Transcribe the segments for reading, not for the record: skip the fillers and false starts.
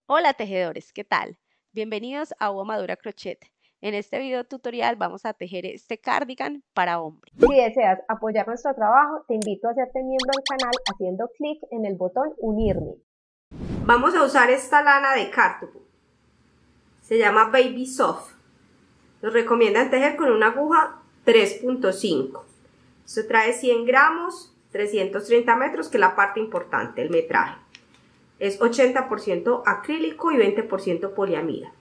Hola tejedores, ¿qué tal? Bienvenidos a Hugo Madura Crochet. En este video tutorial vamos a tejer este cardigan para hombre. Si deseas apoyar nuestro trabajo, te invito a hacerte miembro del canal haciendo clic en el botón Unirme. Vamos a usar esta lana de Cartubú. Se llama Baby Soft. Nos recomiendan tejer con una aguja 3.5. Esto trae 100 gramos, 330 metros, que es la parte importante, el metraje. Es 80% acrílico y 20% poliamida.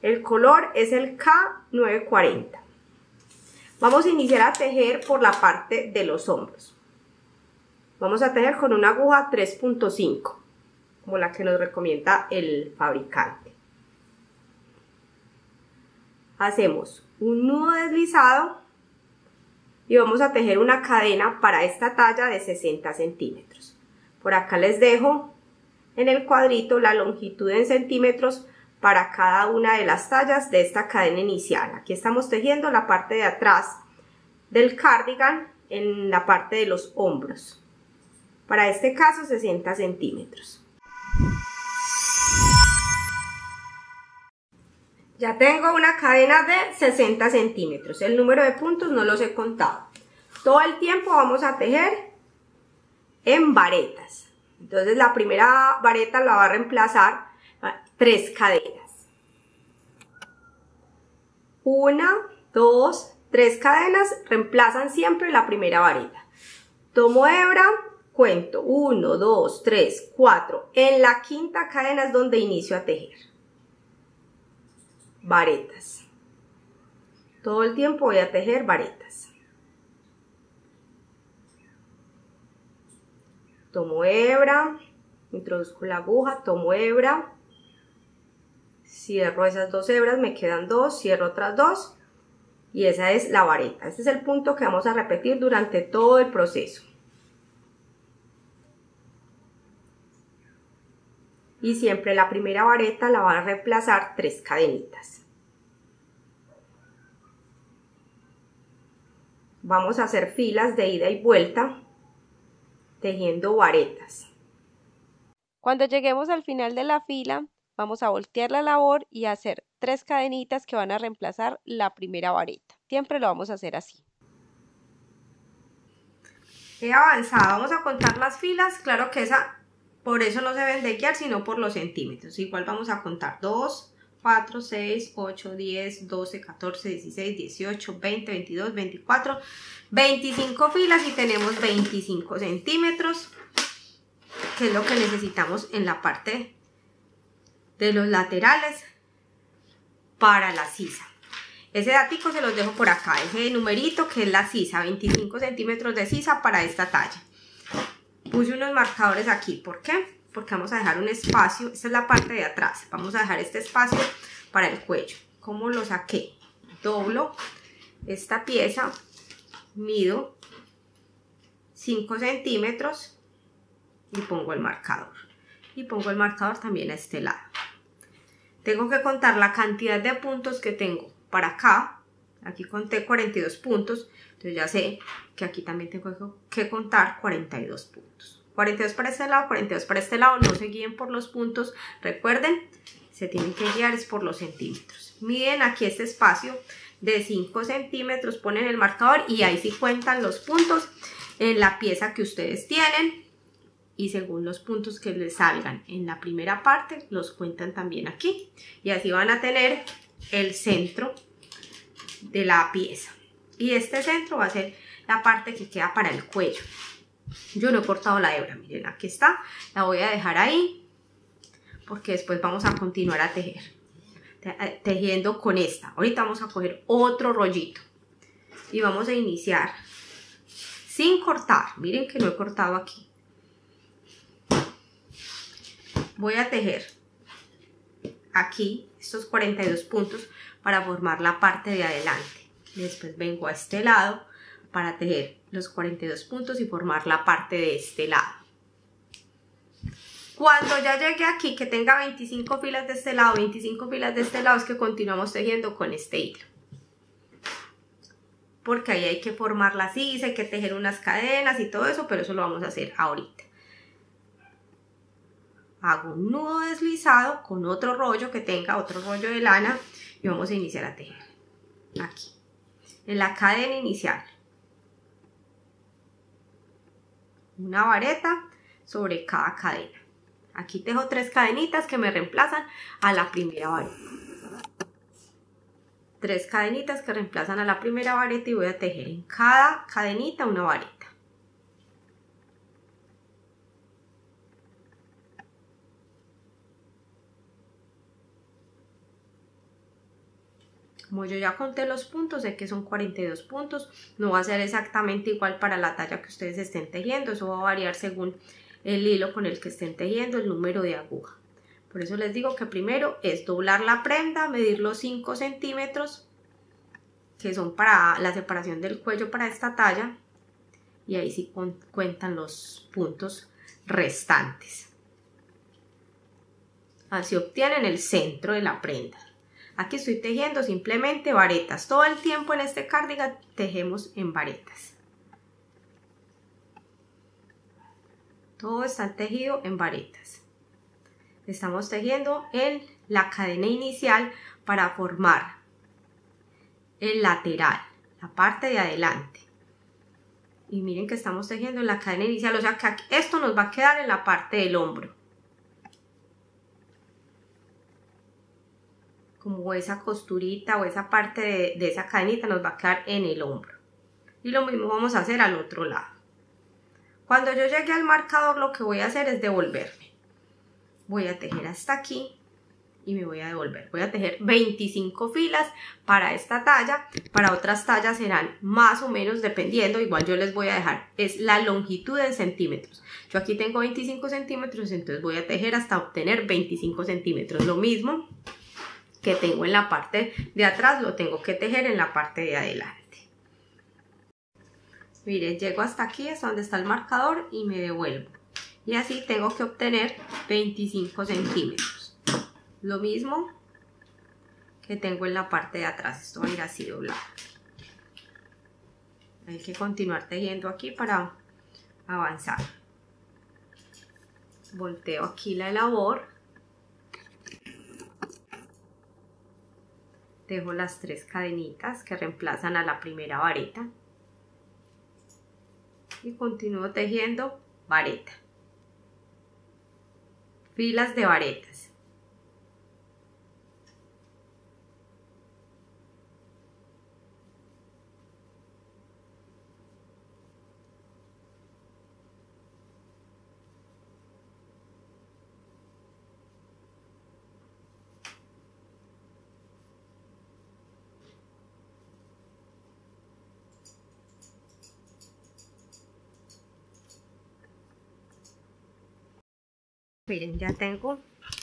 El color es el K940. Vamos a iniciar a tejer por la parte de los hombros. Vamos a tejer con una aguja 3.5, como la que nos recomienda el fabricante. Hacemos un nudo deslizado y vamos a tejer una cadena para esta talla de 60 centímetros. Por acá les dejo en el cuadrito la longitud en centímetros para cada una de las tallas de esta cadena inicial. Aquí estamos tejiendo la parte de atrás del cardigan en la parte de los hombros. Para este caso 60 centímetros. Ya tengo una cadena de 60 centímetros. El número de puntos no los he contado. Todo el tiempo vamos a tejer en varetas. Entonces la primera vareta la va a reemplazar 3 cadenas. 1, 2, 3 cadenas reemplazan siempre la primera vareta. Tomo hebra, cuento 1, 2, 3, 4. En la quinta cadena es donde inicio a tejer. Varetas. Todo el tiempo voy a tejer varetas. Tomo hebra, introduzco la aguja, tomo hebra, cierro esas 2 hebras, me quedan 2, cierro otras 2 y esa es la vareta. Este es el punto que vamos a repetir durante todo el proceso. Y siempre la primera vareta la van a reemplazar 3 cadenitas. Vamos a hacer filas de ida y vuelta tejiendo varetas. Cuando lleguemos al final de la fila, vamos a voltear la labor y hacer 3 cadenitas que van a reemplazar la primera vareta. Siempre lo vamos a hacer así. He avanzado, vamos a contar las filas, claro que por eso no se deben de guiar, sino por los centímetros. Igual vamos a contar 2, 4, 6, 8, 10, 12, 14, 16, 18, 20, 22, 24, 25 filas y tenemos 25 centímetros, que es lo que necesitamos en la parte de los laterales para la sisa. Ese datico se los dejo por acá, ese numerito que es la sisa, 25 centímetros de sisa para esta talla. Puse unos marcadores aquí, ¿por qué? Porque vamos a dejar un espacio, esta es la parte de atrás, vamos a dejar este espacio para el cuello. ¿Cómo lo saqué? Doblo esta pieza, mido 5 centímetros y pongo el marcador. Y pongo el marcador también a este lado. Tengo que contar la cantidad de puntos que tengo para acá. Aquí conté 42 puntos, entonces ya sé que aquí también tengo que contar 42 puntos. 42 para este lado, 42 para este lado, no se guíen por los puntos, recuerden, se tienen que guiar es por los centímetros. Miden aquí este espacio de 5 centímetros, ponen el marcador y ahí sí cuentan los puntos en la pieza que ustedes tienen y según los puntos que les salgan en la primera parte, los cuentan también aquí y así van a tener el centro de la pieza y este centro va a ser la parte que queda para el cuello. Yo no he cortado la hebra, miren, aquí está, la voy a dejar ahí porque después vamos a continuar a tejer tejiendo con esta. Ahorita vamos a coger otro rollito y vamos a iniciar sin cortar. Miren que no he cortado aquí. Voy a tejer aquí estos 42 puntos para formar la parte de adelante. Después vengo a este lado para tejer los 42 puntos y formar la parte de este lado. Cuando ya llegue aquí, que tenga 25 filas de este lado, 25 filas de este lado, es que continuamos tejiendo con este hilo. Porque ahí hay que formar la sisa, hay que tejer unas cadenas y todo eso, pero eso lo vamos a hacer ahorita. hago un nudo deslizado con otro rollo que tenga, otro rollo de lana, y vamos a iniciar a tejer aquí, en la cadena inicial. Una vareta sobre cada cadena. Aquí tejo 3 cadenitas que me reemplazan a la primera vareta. 3 cadenitas que reemplazan a la primera vareta y voy a tejer en cada cadenita una vareta. Como yo ya conté los puntos, sé que son 42 puntos, no va a ser exactamente igual para la talla que ustedes estén tejiendo, eso va a variar según el hilo con el que estén tejiendo, el número de aguja. Por eso les digo que primero es doblar la prenda, medir los 5 centímetros, que son para la separación del cuello para esta talla, y ahí sí cuentan los puntos restantes. Así obtienen el centro de la prenda. Aquí estoy tejiendo simplemente varetas. Todo el tiempo en este cardigan tejemos en varetas. Todo está tejido en varetas. Estamos tejiendo en la cadena inicial para formar el lateral, la parte de adelante. Y miren que estamos tejiendo en la cadena inicial, o sea que esto nos va a quedar en la parte del hombro. Como esa costurita o esa parte de esa cadenita nos va a quedar en el hombro. Y lo mismo vamos a hacer al otro lado. Cuando yo llegue al marcador, lo que voy a hacer es devolverme. Voy a tejer hasta aquí y me voy a devolver. Voy a tejer 25 filas para esta talla. Para otras tallas serán más o menos dependiendo. Igual yo les voy a dejar, es la longitud en centímetros. Yo aquí tengo 25 centímetros, entonces voy a tejer hasta obtener 25 centímetros. Lo mismo que tengo en la parte de atrás, lo tengo que tejer en la parte de adelante. Miren, llego hasta aquí, es donde está el marcador y me devuelvo. Y así tengo que obtener 25 centímetros. Lo mismo que tengo en la parte de atrás, esto va a ir así doblado. Hay que continuar tejiendo aquí para avanzar. Volteo aquí la labor. Tejo las 3 cadenitas que reemplazan a la primera vareta y continúo tejiendo vareta, filas de varetas. Miren, ya tengo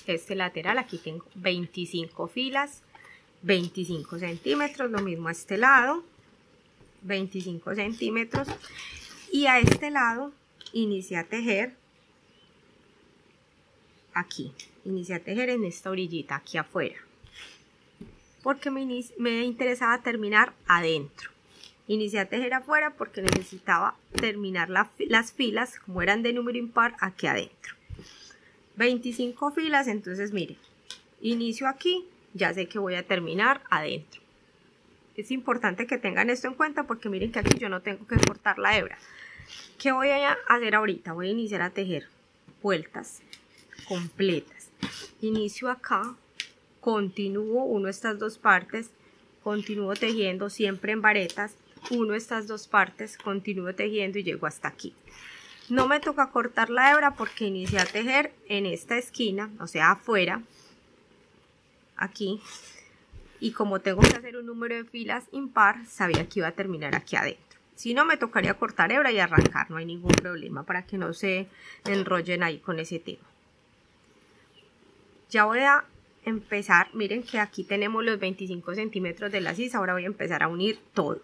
este lateral, aquí tengo 25 filas, 25 centímetros, lo mismo a este lado, 25 centímetros, y a este lado inicié a tejer aquí, inicié a tejer en esta orillita aquí afuera, porque me interesaba terminar adentro. Inicié a tejer afuera porque necesitaba terminar las filas, como eran de número impar, aquí adentro. 25 filas, entonces miren, inicio aquí, ya sé que voy a terminar adentro. Es importante que tengan esto en cuenta porque miren que aquí yo no tengo que cortar la hebra. ¿Qué voy a hacer ahorita? Voy a iniciar a tejer vueltas completas. Inicio acá, continúo, uno estas 2 partes, continúo tejiendo siempre en varetas, uno estas 2 partes, continúo tejiendo y llego hasta aquí. No me toca cortar la hebra porque inicié a tejer en esta esquina, o sea afuera, aquí, y como tengo que hacer un número de filas impar, sabía que iba a terminar aquí adentro. Si no, me tocaría cortar hebra y arrancar, no hay ningún problema para que no se enrollen ahí con ese tema. Ya voy a empezar, miren que aquí tenemos los 25 centímetros de la sisa, ahora voy a empezar a unir todo.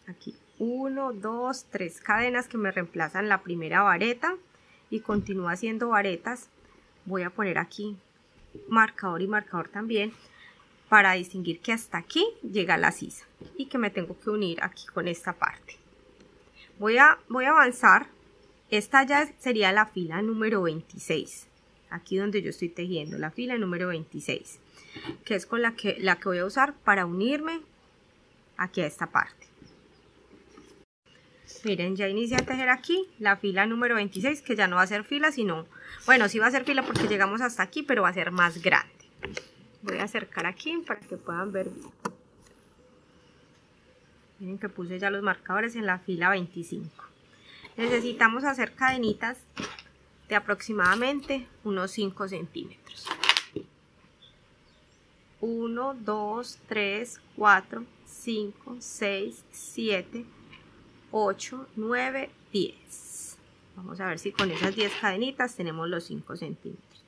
Aquí 1, 2, 3 cadenas que me reemplazan la primera vareta y continúo haciendo varetas. Voy a poner aquí marcador y marcador también para distinguir que hasta aquí llega la sisa y que me tengo que unir aquí con esta parte. Voy a avanzar esta ya sería la fila número 26. Aquí donde yo estoy tejiendo, la fila número 26. Que es con la que voy a usar para unirme aquí a esta parte. Miren, ya inicié a tejer aquí la fila número 26, que ya no va a ser fila, sino, bueno, sí va a ser fila porque llegamos hasta aquí, pero va a ser más grande. Voy a acercar aquí para que puedan ver bien. Miren que puse ya los marcadores en la fila 25. Necesitamos hacer cadenitas de aproximadamente unos 5 centímetros. 1, 2, 3, 4, 5, 6, 7, 8, 9, 10. Vamos a ver si con esas 10 cadenitas tenemos los 5 centímetros.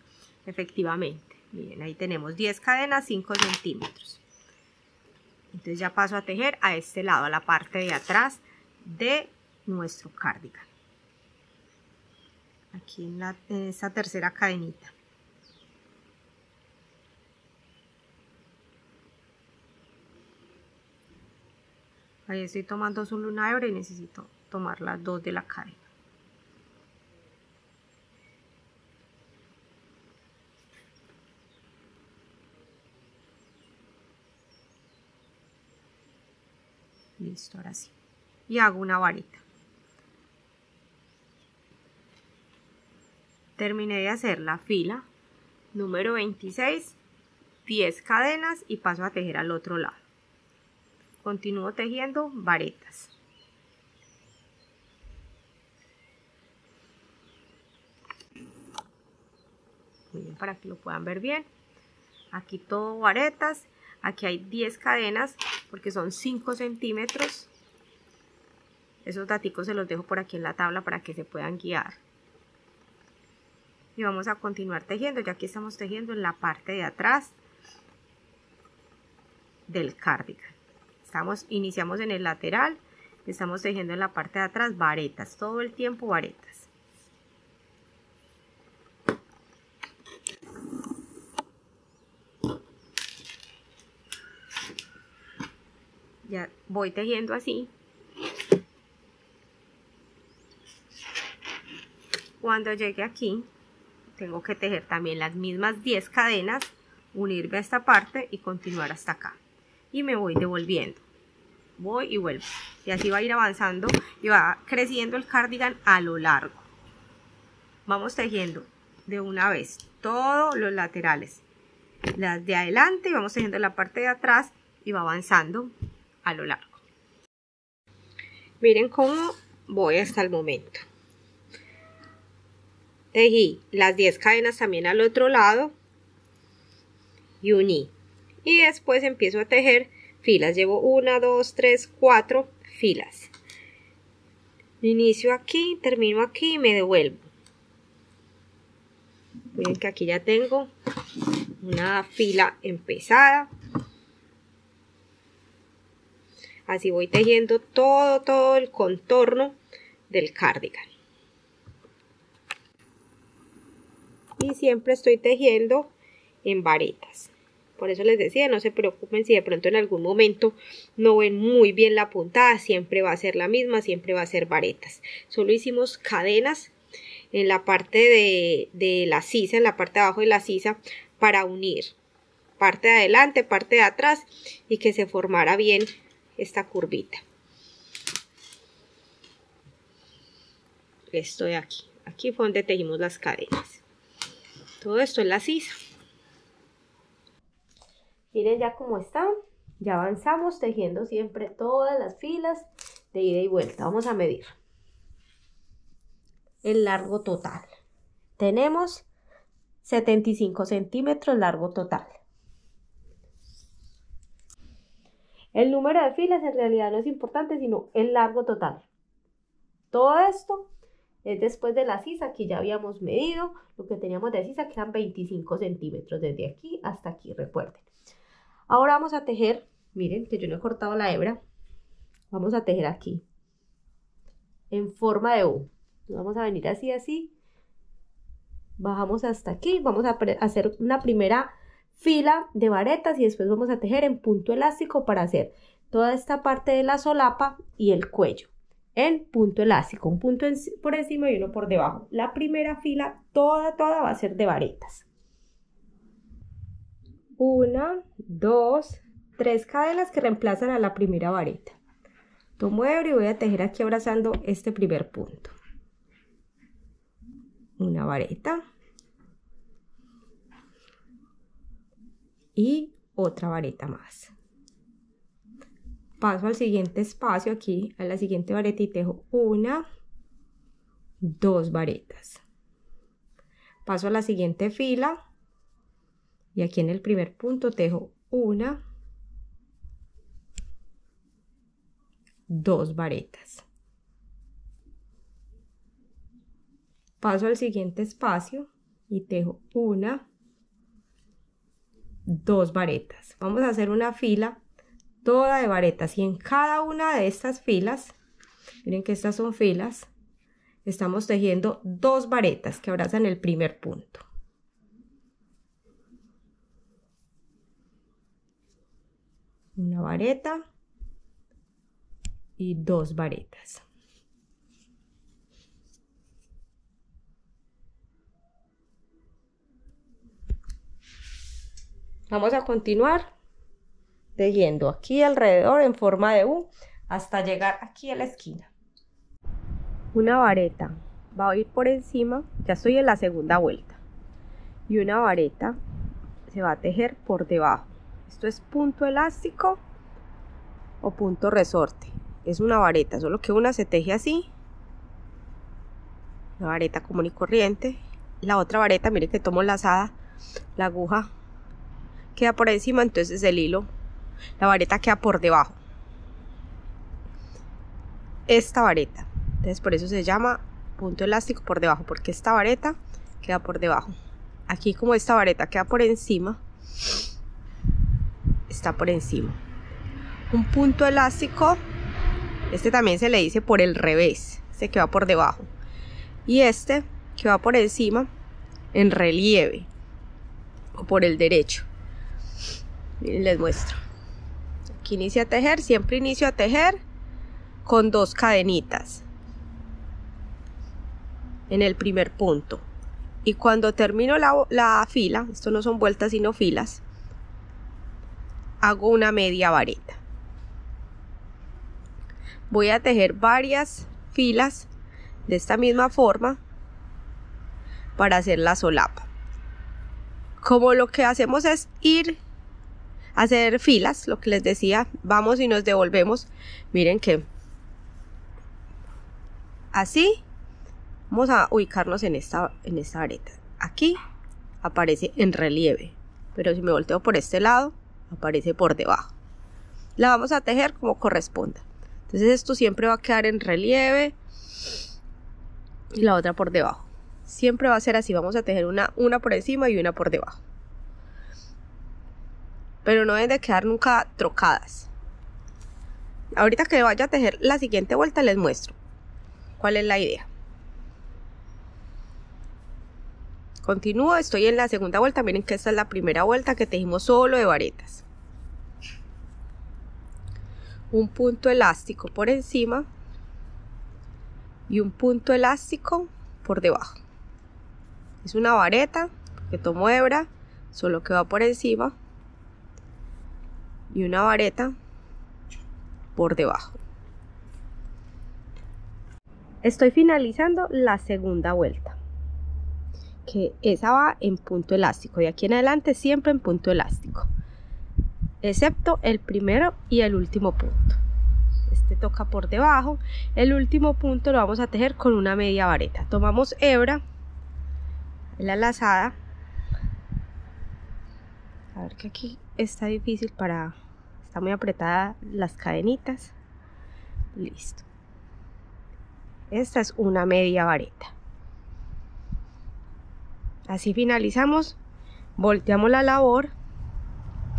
Efectivamente, miren, ahí tenemos 10 cadenas, 5 centímetros. Entonces ya paso a tejer a este lado, a la parte de atrás de nuestro cardigan. Aquí en esta tercera cadenita. Ahí estoy tomando solo una hebra y necesito tomar las 2 de la cadena. Listo, ahora sí. Y hago una varita. Terminé de hacer la fila número 26, 10 cadenas y paso a tejer al otro lado. Continúo tejiendo varetas. Miren, para que lo puedan ver bien. Aquí todo varetas. Aquí hay 10 cadenas porque son 5 centímetros. Esos daticos se los dejo por aquí en la tabla para que se puedan guiar. Y vamos a continuar tejiendo. Ya aquí estamos tejiendo en la parte de atrás del cardigan. Iniciamos en el lateral, estamos tejiendo en la parte de atrás varetas, todo el tiempo varetas. Ya voy tejiendo así. Cuando llegue aquí, tengo que tejer también las mismas 10 cadenas, unirme a esta parte y continuar hasta acá. Y me voy devolviendo, voy y vuelvo, y así va a ir avanzando y va creciendo el cardigan a lo largo. Vamos tejiendo de una vez todos los laterales, las de adelante, y vamos tejiendo la parte de atrás y va avanzando a lo largo. Miren cómo voy hasta el momento. Tejí las 10 cadenas también al otro lado y uní. Y después empiezo a tejer filas. Llevo 1, 2, 3, 4 filas. Inicio aquí, termino aquí y me devuelvo. Miren que aquí ya tengo una fila empezada. Así voy tejiendo todo el contorno del cardigan. Y siempre estoy tejiendo en varetas. Por eso les decía, no se preocupen si de pronto en algún momento no ven muy bien la puntada, siempre va a ser la misma, siempre va a ser varetas. Solo hicimos cadenas en la parte de la sisa, en la parte de abajo de la sisa, para unir parte de adelante, parte de atrás y que se formara bien esta curvita. Estoy aquí fue donde tejimos las cadenas. Todo esto es la sisa. Miren ya cómo está, ya avanzamos tejiendo siempre todas las filas de ida y vuelta. Vamos a medir el largo total. Tenemos 75 centímetros largo total. El número de filas en realidad no es importante, sino el largo total. Todo esto es después de la sisa. Aquí ya habíamos medido lo que teníamos de sisa, que eran 25 centímetros desde aquí hasta aquí, recuerden. Ahora vamos a tejer, miren que yo no he cortado la hebra, vamos a tejer aquí, en forma de U. Vamos a venir así, bajamos hasta aquí, vamos a hacer una primera fila de varetas y después vamos a tejer en punto elástico para hacer toda esta parte de la solapa y el cuello. en punto elástico, un punto por encima y uno por debajo. La primera fila toda va a ser de varetas. 1, 2, 3 cadenas que reemplazan a la primera vareta. Tomo hebra y voy a tejer aquí abrazando este primer punto. Una vareta y otra vareta más. Paso al siguiente espacio, aquí a la siguiente vareta, y tejo 1, 2 varetas. Paso a la siguiente fila y aquí en el primer punto tejo 1, 2 varetas. Paso al siguiente espacio y tejo 1, 2 varetas. Vamos a hacer una fila toda de varetas y en cada una de estas filas, miren que estas son filas, estamos tejiendo 2 varetas que abrazan el primer punto. Una vareta y 2 varetas. Vamos a continuar tejiendo aquí alrededor en forma de U hasta llegar aquí a la esquina. Una vareta va a ir por encima, ya estoy en la segunda vuelta, y una vareta se va a tejer por debajo. Esto es punto elástico o punto resorte. Es una vareta, solo que una se teje así, una vareta común y corriente. La otra vareta, miren que tomo lazada, la aguja queda por encima, entonces el hilo, la vareta queda por debajo. Esta vareta, entonces por eso se llama punto elástico por debajo, porque esta vareta queda por debajo. Aquí, como esta vareta queda por encima, está por encima. Un punto elástico, este también se le dice por el revés, este que va por debajo, y este que va por encima en relieve o por el derecho. Miren, les muestro. Aquí inicio a tejer, siempre inicio a tejer con 2 cadenitas en el primer punto, y cuando termino la fila, esto no son vueltas sino filas, hago una media vareta. Voy a tejer varias filas de esta misma forma para hacer la solapa. Como lo que hacemos es ir a hacer filas, lo que les decía, vamos y nos devolvemos. Miren que así vamos a ubicarnos en esta vareta. Aquí aparece en relieve, pero si me volteo por este lado, aparece por debajo. La vamos a tejer como corresponda. Entonces esto siempre va a quedar en relieve y la otra por debajo. Siempre va a ser así, vamos a tejer una por encima y una por debajo. Pero no deben de quedar nunca trocadas. Ahorita que vaya a tejer la siguiente vuelta les muestro cuál es la idea. Continúo, estoy en la segunda vuelta. Miren que esta es la primera vuelta que tejimos solo de varetas. Un punto elástico por encima y un punto elástico por debajo. Es una vareta que tomo hebra, solo que va por encima, y una vareta por debajo. Estoy finalizando la segunda vuelta, que esa va en punto elástico. De aquí en adelante siempre en punto elástico, excepto el primero y el último punto. Este toca por debajo. El último punto lo vamos a tejer con una media vareta. Tomamos hebra, la lazada. A ver que aquí está difícil está muy apretada las cadenitas. Listo. Esta es una media vareta. Así finalizamos. Volteamos la labor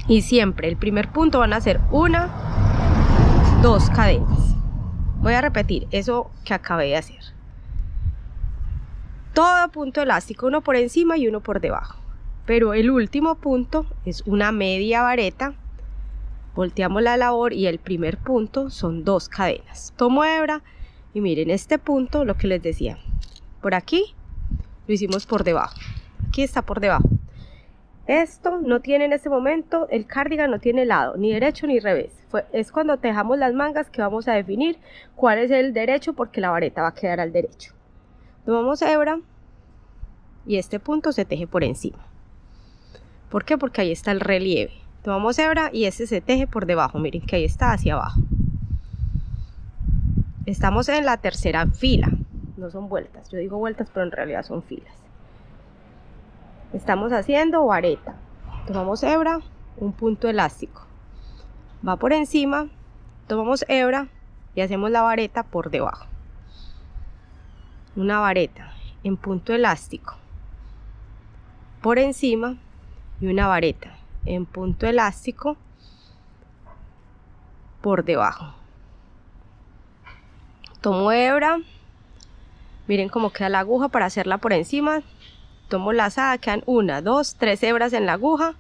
y siempre el primer punto van a ser 1, 2 cadenas. Voy a repetir eso que acabé de hacer. Todo punto elástico, uno por encima y uno por debajo. Pero el último punto es una media vareta. Volteamos la labor y el primer punto son 2 cadenas. Tomo hebra Y miren, este punto, lo que les decía, por aquí lo hicimos por debajo, aquí está por debajo. Esto no tiene en este momento, el cardigan no tiene lado, ni derecho ni revés. Es cuando tejamos las mangas que vamos a definir cuál es el derecho, porque la vareta va a quedar al derecho. Tomamos hebra y este punto se teje por encima. ¿Por qué? Porque ahí está el relieve. Tomamos hebra y este se teje por debajo, miren que ahí está hacia abajo. Estamos en la tercera fila, no son vueltas, yo digo vueltas pero en realidad son filas. Estamos haciendo vareta, tomamos hebra, un punto elástico, va por encima, tomamos hebra y hacemos la vareta por debajo. Una vareta en punto elástico por encima y una vareta en punto elástico por debajo. Tomo hebra, miren cómo queda la aguja para hacerla por encima. Tomo lazada, quedan 1, 2, 3 hebras en la aguja,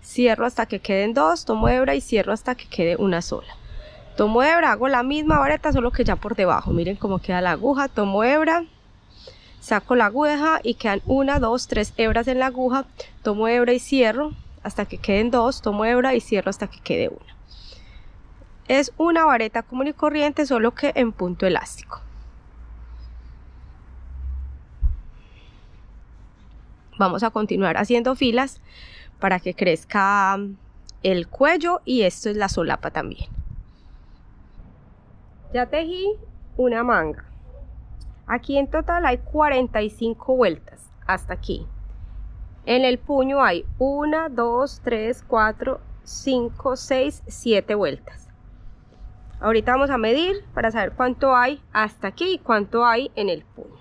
cierro hasta que queden 2, tomo hebra y cierro hasta que quede una sola. Tomo hebra, hago la misma vareta solo que ya por debajo, miren cómo queda la aguja, tomo hebra, saco la aguja y quedan 1, 2, 3 hebras en la aguja, tomo hebra y cierro hasta que queden 2, tomo hebra y cierro hasta que quede 1. Es una vareta común y corriente, solo que en punto elástico. Vamos a continuar haciendo filas para que crezca el cuello, y esto es la solapa también. Ya tejí una manga. Aquí en total hay 45 vueltas hasta aquí. En el puño hay 1, 2, 3, 4, 5, 6, 7 vueltas. Ahorita vamos a medir para saber cuánto hay hasta aquí y cuánto hay en el puño.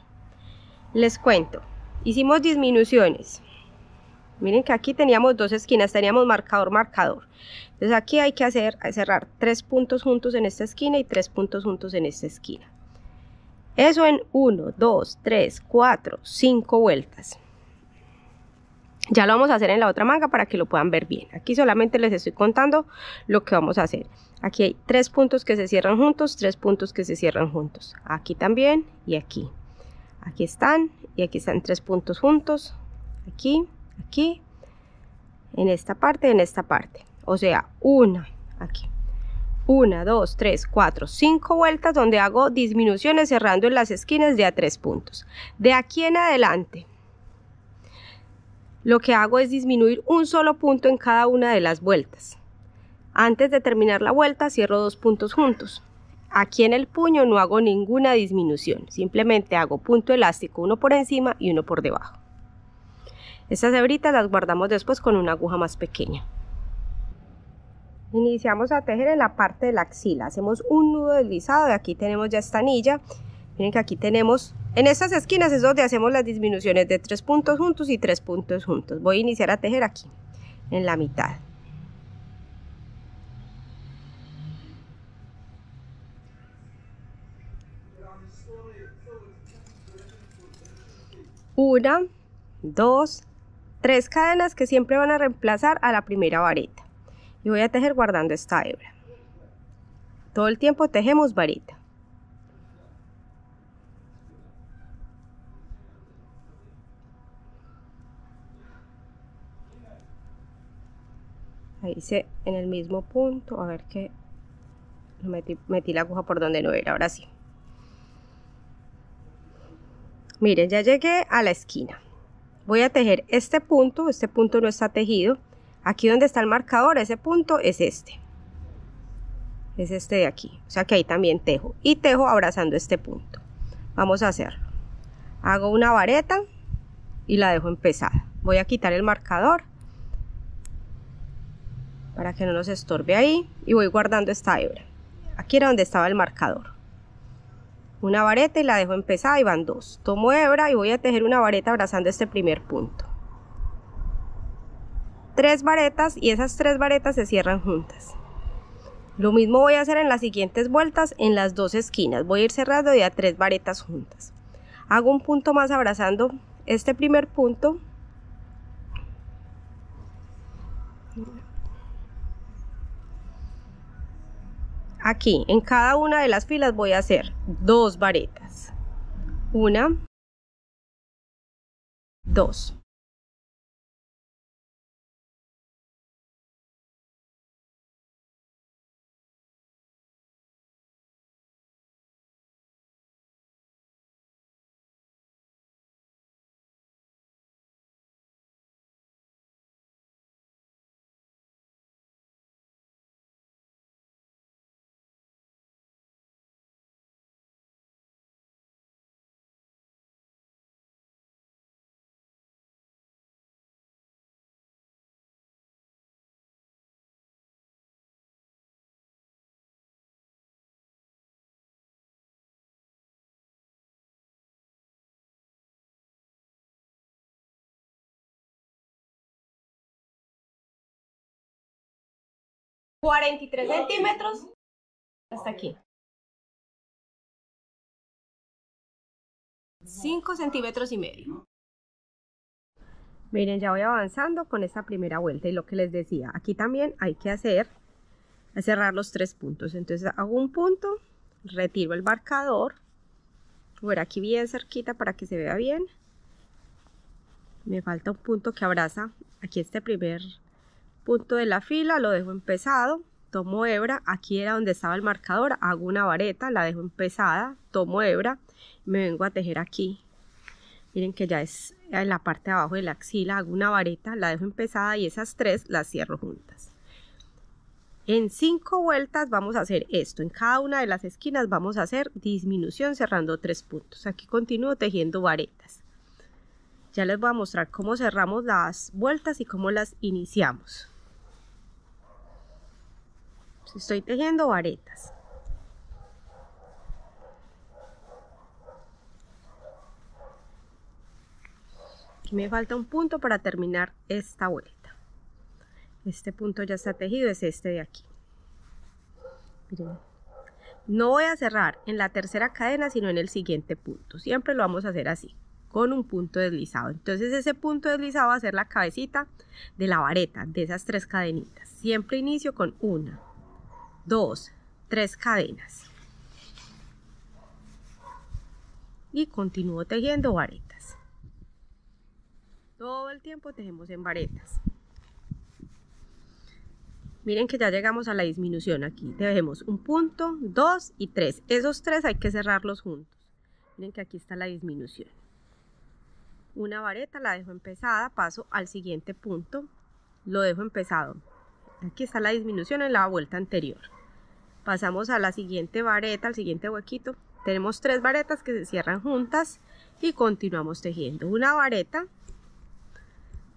Les cuento, hicimos disminuciones. Miren que aquí teníamos dos esquinas, teníamos marcador, marcador. Entonces aquí hay que cerrar 3 puntos juntos en esta esquina y 3 puntos juntos en esta esquina. Eso en 1, 2, 3, 4, 5 vueltas. Ya lo vamos a hacer en la otra manga para que lo puedan ver bien. Aquí solamente les estoy contando lo que vamos a hacer. Aquí hay 3 puntos que se cierran juntos, 3 puntos que se cierran juntos. Aquí también y aquí. Aquí están y aquí están 3 puntos juntos. Aquí, aquí, en esta parte, o sea, una, aquí, 1, 2, 3, 4, 5 vueltas donde hago disminuciones cerrando en las esquinas de a 3 puntos. De aquí en adelante, lo que hago es disminuir un solo punto en cada una de las vueltas. Antes de terminar la vuelta, cierro 2 puntos juntos. Aquí en el puño no hago ninguna disminución, simplemente hago punto elástico, uno por encima y uno por debajo. Estas hebritas las guardamos después con una aguja más pequeña. Iniciamos a tejer en la parte de la axila, hacemos un nudo deslizado y aquí tenemos ya esta anilla. Miren que aquí tenemos, en estas esquinas es donde hacemos las disminuciones de 3 puntos juntos y 3 puntos juntos. Voy a iniciar a tejer aquí, en la mitad. Una, 2, 3 cadenas que siempre van a reemplazar a la primera vareta. Y voy a tejer guardando esta hebra. Todo el tiempo tejemos vareta. Ahí hice en el mismo punto, a ver que metí la aguja por donde no era, ahora sí. Miren, ya llegué a la esquina. Voy a tejer este punto no está tejido. Aquí donde está el marcador, ese punto es este. Es este de aquí, o sea que ahí también tejo. Y tejo abrazando este punto. Vamos a hacerlo. Hago una vareta y la dejo empezada. Voy a quitar el marcador para que no nos estorbe ahí. Y voy guardando esta hebra. Aquí era donde estaba el marcador. Una vareta y la dejo empezada y van 2. Tomo hebra y voy a tejer una vareta abrazando este primer punto. 3 varetas y esas 3 varetas se cierran juntas. Lo mismo voy a hacer en las siguientes vueltas en las 2 esquinas. Voy a ir cerrando de a 3 varetas juntas. Hago un punto más abrazando este primer punto. Aquí en cada una de las filas voy a hacer 2 varetas. 1, 2. $43 centímetros hasta aquí. 5 centímetros y medio. Miren, ya voy avanzando con esta primera vuelta y lo que les decía, aquí también hay que cerrar los 3 puntos. Entonces hago un punto, retiro el marcador, voy aquí bien cerquita para que se vea bien. Me falta un punto que abraza aquí este primer punto de la fila, lo dejo empezado, tomo hebra, aquí era donde estaba el marcador, hago una vareta, la dejo empezada, tomo hebra, me vengo a tejer aquí. Miren que ya es en la parte de abajo de la axila, hago una vareta, la dejo empezada y esas 3 las cierro juntas. En 5 vueltas vamos a hacer esto, en cada una de las esquinas vamos a hacer disminución cerrando 3 puntos. Aquí continúo tejiendo varetas. Ya les voy a mostrar cómo cerramos las vueltas y cómo las iniciamos. Estoy tejiendo varetas. Aquí me falta un punto para terminar esta vuelta. Este punto ya está tejido, es este de aquí. Miren. No voy a cerrar en la tercera cadena, sino en el siguiente punto. Siempre lo vamos a hacer así, con un punto deslizado. Entonces ese punto deslizado va a ser la cabecita de la vareta, de esas 3 cadenitas. Siempre inicio con 1, 2, 3 cadenas. Y continúo tejiendo varetas. Todo el tiempo tejemos en varetas. Miren que ya llegamos a la disminución aquí. Tejemos un punto, 2 y 3. Esos 3 hay que cerrarlos juntos. Miren que aquí está la disminución. Una vareta la dejo empezada, paso al siguiente punto, lo dejo empezado. Aquí está la disminución en la vuelta anterior. Pasamos a la siguiente vareta, al siguiente huequito. Tenemos 3 varetas que se cierran juntas y continuamos tejiendo una vareta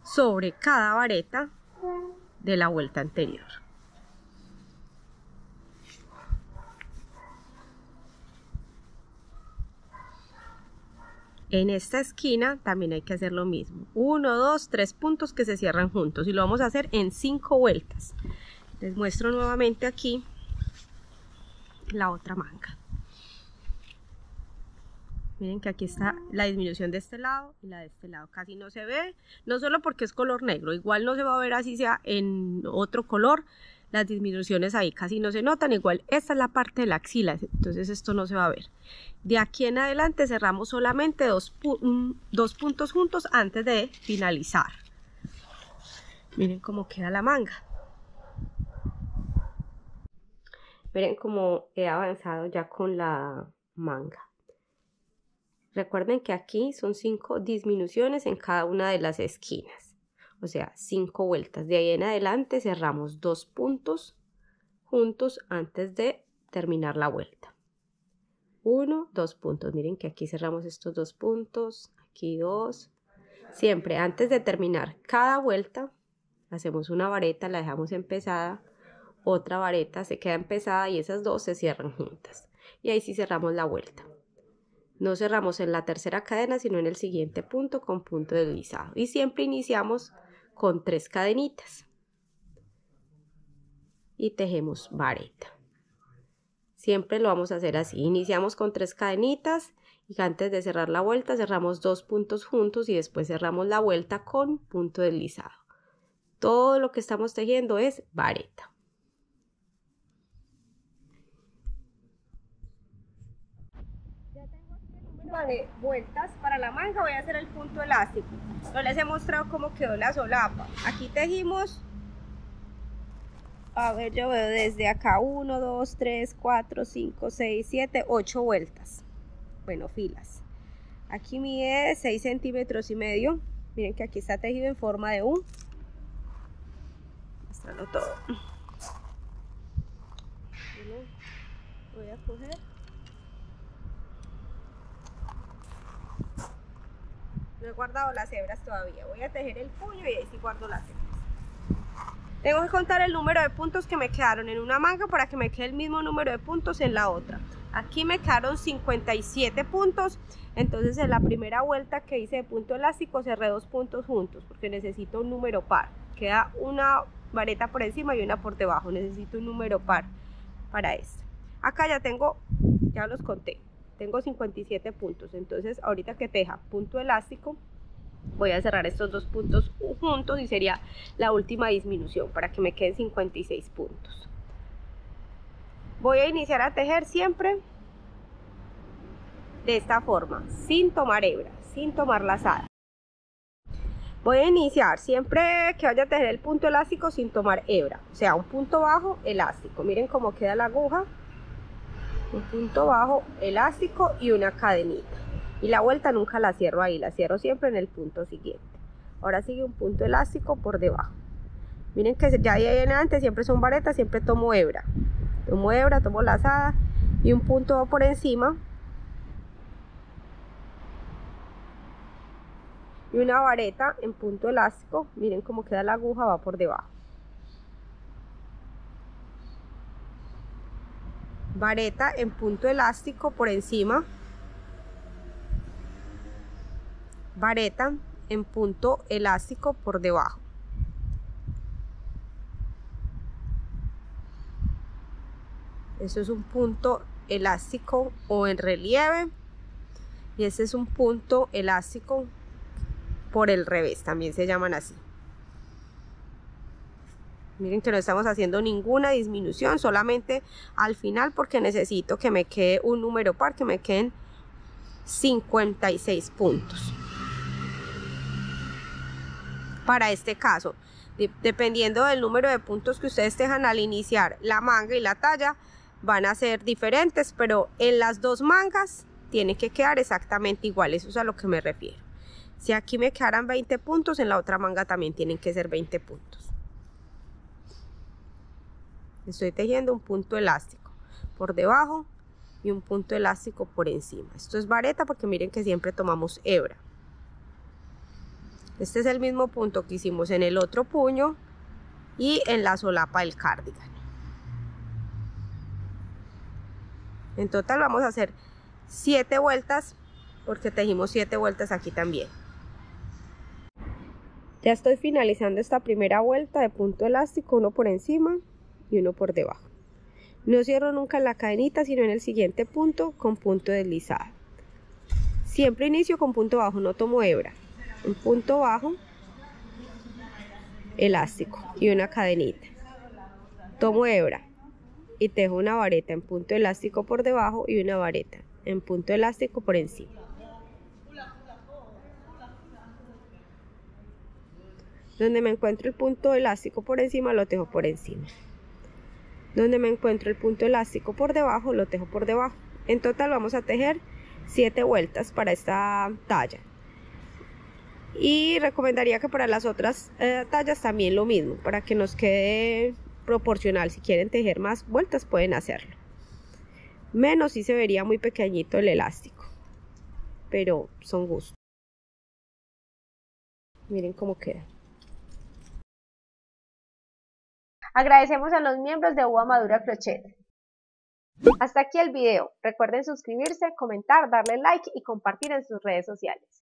sobre cada vareta de la vuelta anterior. En esta esquina también hay que hacer lo mismo. 1, 2, 3 puntos que se cierran juntos y lo vamos a hacer en 5 vueltas. Les muestro nuevamente aquí la otra manga. Miren que aquí está la disminución de este lado y la de este lado. Casi no se ve, no solo porque es color negro, igual no se va a ver así sea en otro color. Las disminuciones ahí casi no se notan, igual esta es la parte de la axila, entonces esto no se va a ver. De aquí en adelante cerramos solamente dos puntos juntos antes de finalizar. Miren cómo queda la manga. Miren cómo he avanzado ya con la manga. Recuerden que aquí son 5 disminuciones en cada una de las esquinas. O sea, 5 vueltas. De ahí en adelante cerramos 2 puntos juntos antes de terminar la vuelta. 1, 2 puntos. Miren que aquí cerramos estos 2 puntos. Aquí 2. Siempre antes de terminar cada vuelta hacemos una vareta, la dejamos empezada. Otra vareta se queda empezada y esas 2 se cierran juntas. Y ahí sí cerramos la vuelta. No cerramos en la tercera cadena, sino en el siguiente punto con punto deslizado. Y siempre iniciamos con 3 cadenitas. Y tejemos vareta. Siempre lo vamos a hacer así. Iniciamos con 3 cadenitas y antes de cerrar la vuelta cerramos 2 puntos juntos y después cerramos la vuelta con punto deslizado. Todo lo que estamos tejiendo es vareta. vale vueltas para la manga, voy a hacer el punto elástico. No les he mostrado cómo quedó la solapa. Aquí tejimos, a ver, yo veo desde acá 1, 2, 3, 4, 5, 6, 7, 8 vueltas. Bueno, filas. Aquí mide 6 centímetros y medio. Miren que aquí está tejido en forma de U. Mostrarlo todo. Bueno, voy a coger. No he guardado las hebras todavía. Voy a tejer el puño y ahí sí guardo las hebras. Tengo que contar el número de puntos que me quedaron en una manga para que me quede el mismo número de puntos en la otra. Aquí me quedaron 57 puntos. Entonces en la primera vuelta que hice de punto elástico cerré 2 puntos juntos porque necesito un número par. Queda una vareta por encima y una por debajo. Necesito un número par para esto. Acá ya tengo, ya los conté. Tengo 57 puntos, entonces ahorita que teja punto elástico voy a cerrar estos 2 puntos juntos y sería la última disminución para que me queden 56 puntos. Voy a iniciar a tejer siempre de esta forma, sin tomar hebra, sin tomar lazada. Voy a iniciar siempre que vaya a tejer el punto elástico sin tomar hebra, o sea, un punto bajo elástico. Miren cómo queda la aguja. Un punto bajo elástico y una cadenita, y la vuelta nunca la cierro ahí, la cierro siempre en el punto siguiente. Ahora sigue un punto elástico por debajo. Miren que ya de ahí en adelante siempre son varetas, siempre tomo hebra, tomo lazada y un punto por encima y una vareta en punto elástico. Miren cómo queda la aguja, va por debajo. Vareta en punto elástico por encima, vareta en punto elástico por debajo. Eso es un punto elástico o en relieve, y ese es un punto elástico por el revés, también se llaman así. Miren que no estamos haciendo ninguna disminución, solamente al final porque necesito que me quede un número par, que me queden 56 puntos. Para este caso, dependiendo del número de puntos que ustedes tejan al iniciar la manga y la talla, van a ser diferentes, pero en las dos mangas tienen que quedar exactamente iguales, eso es a lo que me refiero. Si aquí me quedaran 20 puntos, en la otra manga también tienen que ser 20 puntos. Estoy tejiendo un punto elástico por debajo y un punto elástico por encima. Esto es vareta porque miren que siempre tomamos hebra. Este es el mismo punto que hicimos en el otro puño y en la solapa del cardigan. En total vamos a hacer 7 vueltas porque tejimos 7 vueltas aquí también. Ya estoy finalizando esta primera vuelta de punto elástico, uno por encima y uno por debajo. No cierro nunca en la cadenita, sino en el siguiente punto con punto deslizado. Siempre inicio con punto bajo, no tomo hebra. Un punto bajo elástico y una cadenita. Tomo hebra y tejo una vareta en punto elástico por debajo y una vareta en punto elástico por encima. Donde me encuentro el punto elástico por encima, lo tejo por encima. Donde me encuentro el punto elástico por debajo, lo tejo por debajo. En total vamos a tejer 7 vueltas para esta talla. Y recomendaría que para las otras tallas también lo mismo, para que nos quede proporcional. Si quieren tejer más vueltas pueden hacerlo. Menos si se vería muy pequeñito el elástico, pero son gustos. Miren cómo queda. Agradecemos a los miembros de Uva Madura Crochet. Hasta aquí el video. Recuerden suscribirse, comentar, darle like y compartir en sus redes sociales.